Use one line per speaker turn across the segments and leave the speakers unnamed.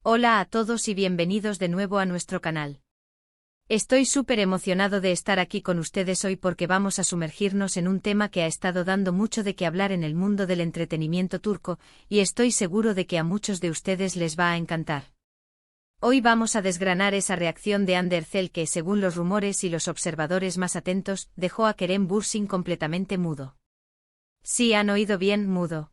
Hola a todos y bienvenidos de nuevo a nuestro canal. Estoy súper emocionado de estar aquí con ustedes hoy porque vamos a sumergirnos en un tema que ha estado dando mucho de qué hablar en el mundo del entretenimiento turco, y estoy seguro de que a muchos de ustedes les va a encantar. Hoy vamos a desgranar esa reacción de Hande Erçel que, según los rumores y los observadores más atentos, dejó a Kerem Bürsin completamente mudo. Sí, han oído bien, mudo.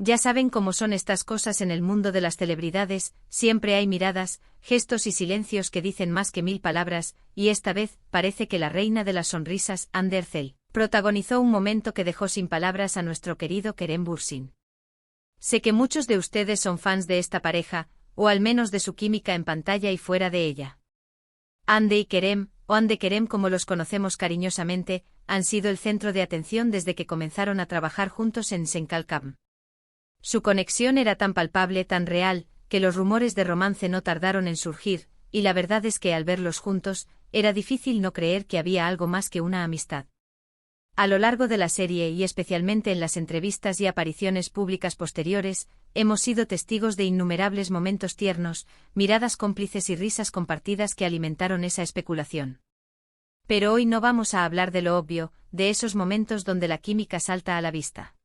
Ya saben cómo son estas cosas en el mundo de las celebridades, siempre hay miradas, gestos y silencios que dicen más que 1000 palabras, y esta vez, parece que la reina de las sonrisas, Hande Erçel, protagonizó un momento que dejó sin palabras a nuestro querido Kerem Bürsin. Sé que muchos de ustedes son fans de esta pareja, o al menos de su química en pantalla y fuera de ella. Hande y Kerem, o Hande Kerem como los conocemos cariñosamente, han sido el centro de atención desde que comenzaron a trabajar juntos en Senkalkam. Su conexión era tan palpable, tan real, que los rumores de romance no tardaron en surgir, y la verdad es que al verlos juntos, era difícil no creer que había algo más que una amistad. A lo largo de la serie y especialmente en las entrevistas y apariciones públicas posteriores, hemos sido testigos de innumerables momentos tiernos, miradas cómplices y risas compartidas que alimentaron esa especulación. Pero hoy no vamos a hablar de lo obvio, de esos momentos donde la química salta a la vista.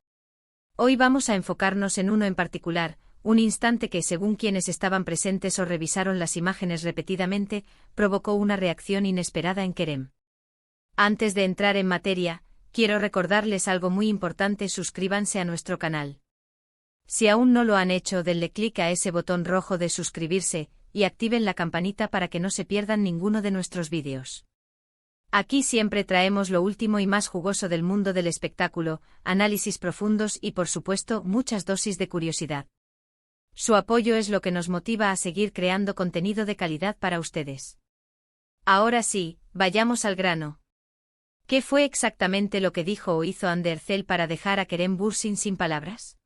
Hoy vamos a enfocarnos en uno en particular, un instante que, según quienes estaban presentes o revisaron las imágenes repetidamente, provocó una reacción inesperada en Kerem. Antes de entrar en materia, quiero recordarles algo muy importante: suscríbanse a nuestro canal. Si aún no lo han hecho, denle clic a ese botón rojo de suscribirse, y activen la campanita para que no se pierdan ninguno de nuestros vídeos. Aquí siempre traemos lo último y más jugoso del mundo del espectáculo, análisis profundos y, por supuesto, muchas dosis de curiosidad. Su apoyo es lo que nos motiva a seguir creando contenido de calidad para ustedes. Ahora sí, vayamos al grano. ¿Qué fue exactamente lo que dijo o hizo Hande Erçel para dejar a Kerem Bürsin sin palabras?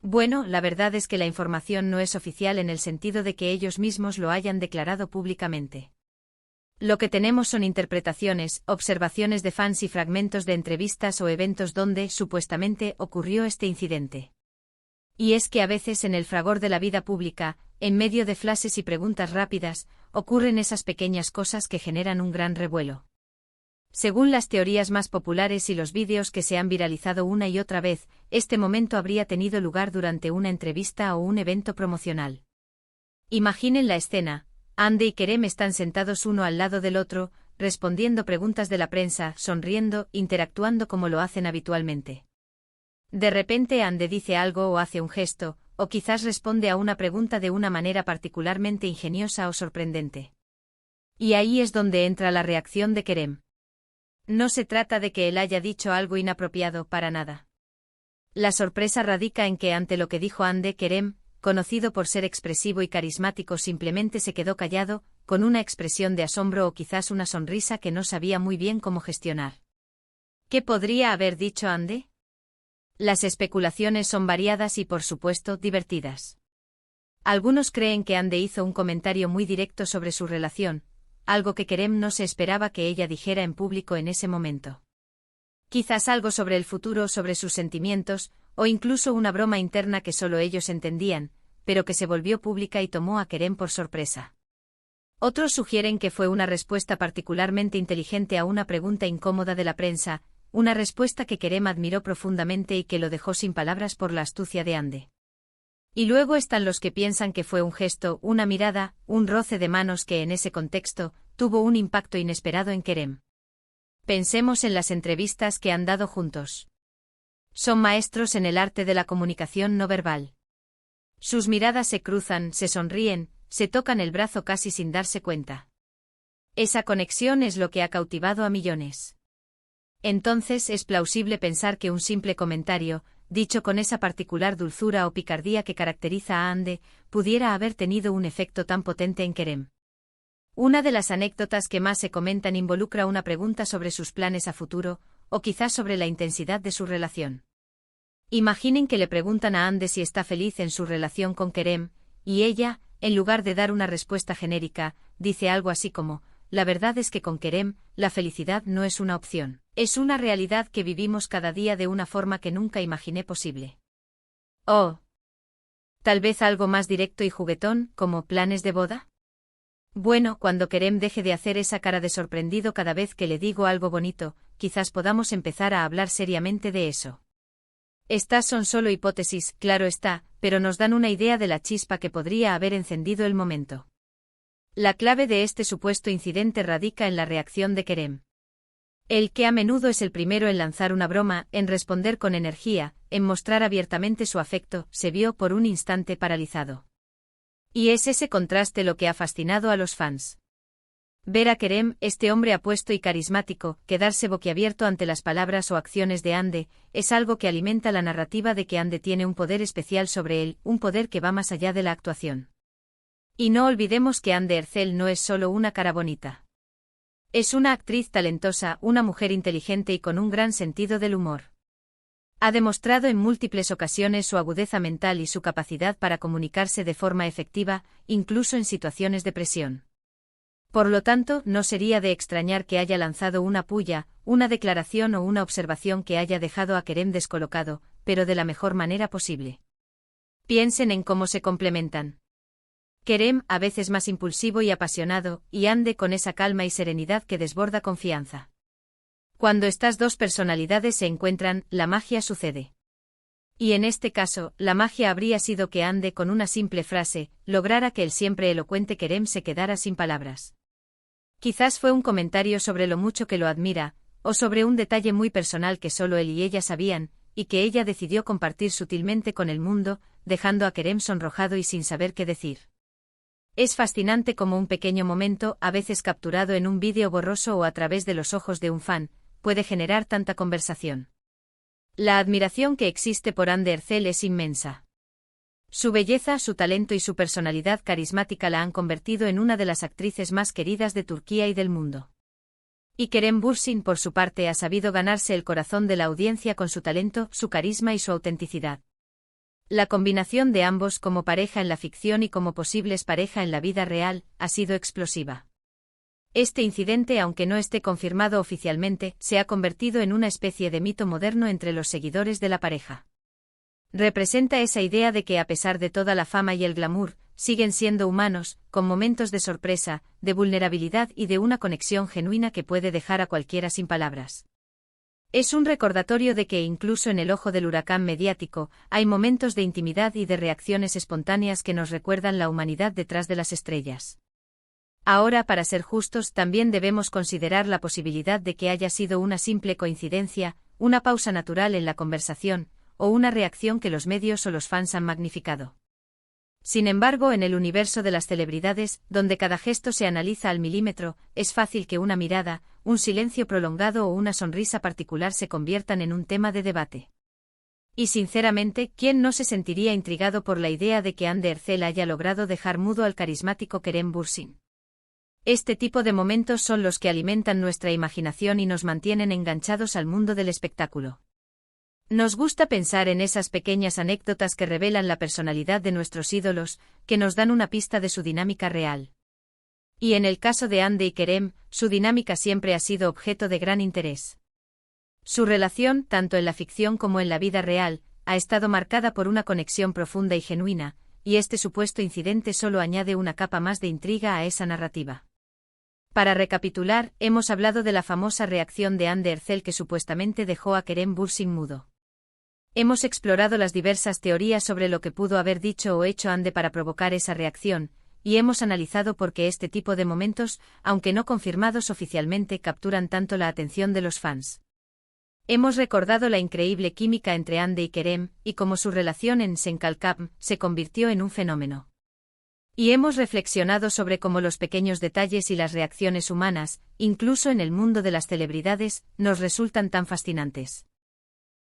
Bueno, la verdad es que la información no es oficial en el sentido de que ellos mismos lo hayan declarado públicamente. Lo que tenemos son interpretaciones, observaciones de fans y fragmentos de entrevistas o eventos donde, supuestamente, ocurrió este incidente. Y es que a veces en el fragor de la vida pública, en medio de flashes y preguntas rápidas, ocurren esas pequeñas cosas que generan un gran revuelo. Según las teorías más populares y los vídeos que se han viralizado una y otra vez, este momento habría tenido lugar durante una entrevista o un evento promocional. Imaginen la escena. Hande y Kerem están sentados uno al lado del otro, respondiendo preguntas de la prensa, sonriendo, interactuando como lo hacen habitualmente. De repente Hande dice algo o hace un gesto, o quizás responde a una pregunta de una manera particularmente ingeniosa o sorprendente. Y ahí es donde entra la reacción de Kerem. No se trata de que él haya dicho algo inapropiado, para nada. La sorpresa radica en que ante lo que dijo Hande, Kerem, conocido por ser expresivo y carismático, simplemente se quedó callado, con una expresión de asombro o quizás una sonrisa que no sabía muy bien cómo gestionar. ¿Qué podría haber dicho Hande? Las especulaciones son variadas y, por supuesto, divertidas. Algunos creen que Hande hizo un comentario muy directo sobre su relación, algo que Kerem no se esperaba que ella dijera en público en ese momento. Quizás algo sobre el futuro, sobre sus sentimientos, o incluso una broma interna que solo ellos entendían, pero que se volvió pública y tomó a Kerem por sorpresa. Otros sugieren que fue una respuesta particularmente inteligente a una pregunta incómoda de la prensa, una respuesta que Kerem admiró profundamente y que lo dejó sin palabras por la astucia de Hande. Y luego están los que piensan que fue un gesto, una mirada, un roce de manos que en ese contexto tuvo un impacto inesperado en Kerem. Pensemos en las entrevistas que han dado juntos. Son maestros en el arte de la comunicación no verbal. Sus miradas se cruzan, se sonríen, se tocan el brazo casi sin darse cuenta. Esa conexión es lo que ha cautivado a millones. Entonces es plausible pensar que un simple comentario, dicho con esa particular dulzura o picardía que caracteriza a Hande, pudiera haber tenido un efecto tan potente en Kerem. Una de las anécdotas que más se comentan involucra una pregunta sobre sus planes a futuro, o quizás sobre la intensidad de su relación. Imaginen que le preguntan a Hande si está feliz en su relación con Kerem, y ella, en lugar de dar una respuesta genérica, dice algo así como: la verdad es que con Kerem, la felicidad no es una opción, es una realidad que vivimos cada día de una forma que nunca imaginé posible. Oh. Tal vez algo más directo y juguetón, como planes de boda. Bueno, cuando Kerem deje de hacer esa cara de sorprendido cada vez que le digo algo bonito, quizás podamos empezar a hablar seriamente de eso. Estas son solo hipótesis, claro está, pero nos dan una idea de la chispa que podría haber encendido el momento. La clave de este supuesto incidente radica en la reacción de Kerem. Él, que a menudo es el primero en lanzar una broma, en responder con energía, en mostrar abiertamente su afecto, se vio por un instante paralizado. Y es ese contraste lo que ha fascinado a los fans. Ver a Kerem, este hombre apuesto y carismático, quedarse boquiabierto ante las palabras o acciones de Hande, es algo que alimenta la narrativa de que Hande tiene un poder especial sobre él, un poder que va más allá de la actuación. Y no olvidemos que Hande Erçel no es solo una cara bonita. Es una actriz talentosa, una mujer inteligente y con un gran sentido del humor. Ha demostrado en múltiples ocasiones su agudeza mental y su capacidad para comunicarse de forma efectiva, incluso en situaciones de presión. Por lo tanto, no sería de extrañar que haya lanzado una puya, una declaración o una observación que haya dejado a Kerem descolocado, pero de la mejor manera posible. Piensen en cómo se complementan. Kerem, a veces más impulsivo y apasionado, y Hande con esa calma y serenidad que desborda confianza. Cuando estas dos personalidades se encuentran, la magia sucede. Y en este caso, la magia habría sido que Hande con una simple frase, lograra que el siempre elocuente Kerem se quedara sin palabras. Quizás fue un comentario sobre lo mucho que lo admira, o sobre un detalle muy personal que solo él y ella sabían, y que ella decidió compartir sutilmente con el mundo, dejando a Kerem sonrojado y sin saber qué decir. Es fascinante cómo un pequeño momento, a veces capturado en un vídeo borroso o a través de los ojos de un fan, puede generar tanta conversación. La admiración que existe por Hande Erçel es inmensa. Su belleza, su talento y su personalidad carismática la han convertido en una de las actrices más queridas de Turquía y del mundo. Y Kerem Bürsin, por su parte, ha sabido ganarse el corazón de la audiencia con su talento, su carisma y su autenticidad. La combinación de ambos como pareja en la ficción y como posibles pareja en la vida real, ha sido explosiva. Este incidente, aunque no esté confirmado oficialmente, se ha convertido en una especie de mito moderno entre los seguidores de la pareja. Representa esa idea de que a pesar de toda la fama y el glamour, siguen siendo humanos, con momentos de sorpresa, de vulnerabilidad y de una conexión genuina que puede dejar a cualquiera sin palabras. Es un recordatorio de que incluso en el ojo del huracán mediático, hay momentos de intimidad y de reacciones espontáneas que nos recuerdan la humanidad detrás de las estrellas. Ahora, para ser justos, también debemos considerar la posibilidad de que haya sido una simple coincidencia, una pausa natural en la conversación, o una reacción que los medios o los fans han magnificado. Sin embargo, en el universo de las celebridades, donde cada gesto se analiza al milímetro, es fácil que una mirada, un silencio prolongado o una sonrisa particular se conviertan en un tema de debate. Y sinceramente, ¿quién no se sentiría intrigado por la idea de que Hande Erçel haya logrado dejar mudo al carismático Kerem Bürsin? Este tipo de momentos son los que alimentan nuestra imaginación y nos mantienen enganchados al mundo del espectáculo. Nos gusta pensar en esas pequeñas anécdotas que revelan la personalidad de nuestros ídolos, que nos dan una pista de su dinámica real. Y en el caso de Hande y Kerem, su dinámica siempre ha sido objeto de gran interés. Su relación, tanto en la ficción como en la vida real, ha estado marcada por una conexión profunda y genuina, y este supuesto incidente solo añade una capa más de intriga a esa narrativa. Para recapitular, hemos hablado de la famosa reacción de Hande Erçel que supuestamente dejó a Kerem Bürsin mudo. Hemos explorado las diversas teorías sobre lo que pudo haber dicho o hecho Hande para provocar esa reacción, y hemos analizado por qué este tipo de momentos, aunque no confirmados oficialmente, capturan tanto la atención de los fans. Hemos recordado la increíble química entre Hande y Kerem, y cómo su relación en Senkalkam se convirtió en un fenómeno. Y hemos reflexionado sobre cómo los pequeños detalles y las reacciones humanas, incluso en el mundo de las celebridades, nos resultan tan fascinantes.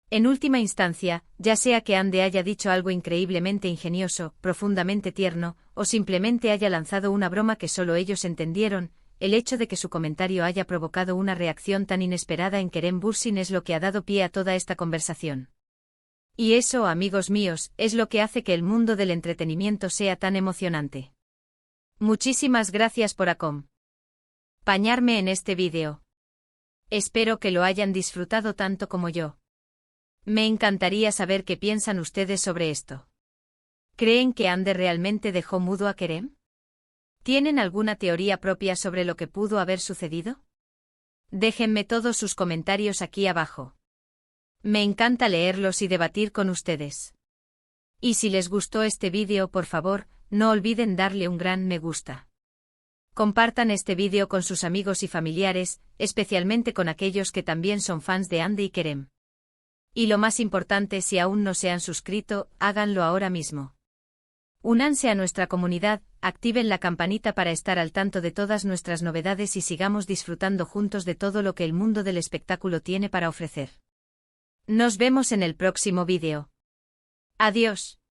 En última instancia, ya sea que Hande haya dicho algo increíblemente ingenioso, profundamente tierno, o simplemente haya lanzado una broma que solo ellos entendieron, el hecho de que su comentario haya provocado una reacción tan inesperada en Kerem Bürsin es lo que ha dado pie a toda esta conversación. Y eso, amigos míos, es lo que hace que el mundo del entretenimiento sea tan emocionante. Muchísimas gracias por acompañarme en este vídeo. Espero que lo hayan disfrutado tanto como yo. Me encantaría saber qué piensan ustedes sobre esto. ¿Creen que Ande realmente dejó mudo a Kerem? ¿Tienen alguna teoría propia sobre lo que pudo haber sucedido? Déjenme todos sus comentarios aquí abajo. Me encanta leerlos y debatir con ustedes. Y si les gustó este vídeo, por favor, no olviden darle un gran me gusta. Compartan este vídeo con sus amigos y familiares, especialmente con aquellos que también son fans de Ande y Kerem. Y lo más importante, si aún no se han suscrito, háganlo ahora mismo. Únanse a nuestra comunidad, activen la campanita para estar al tanto de todas nuestras novedades y sigamos disfrutando juntos de todo lo que el mundo del espectáculo tiene para ofrecer. Nos vemos en el próximo vídeo. Adiós.